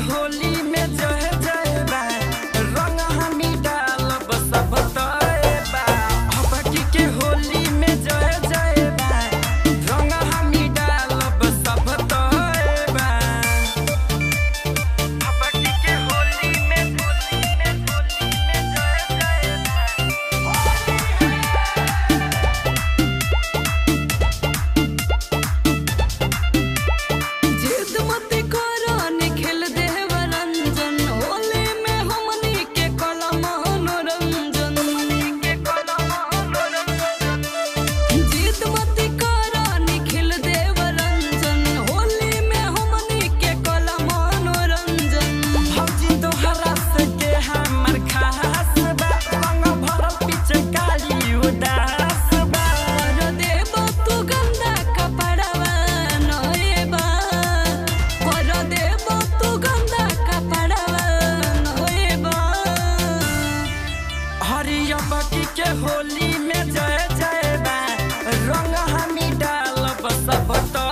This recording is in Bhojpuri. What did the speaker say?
होली में जय जय बा, रंग हमी डालब सब तोए बा। अबकी के होली में जय जय बा, रंग हमी डालब सब तोए बा। अबकी के होली में जय जय जिद मत करो निखिल देव रंजन, होली में हमनी के कलम मनोरंजन। जिद मत करो निखिल देव रंजन, होली में हमनी के कलम मनोरंजन। भौजी तोहरा से के हमर खास बा, रंग भरल पिचकारी उदास बा। कर देब तू गंदा कपड़वा नए बा, कर देब तू गंदा कपड़वा नए बा। हरियबकी के होली में जय जय बा, रंग हमी डालब सब तो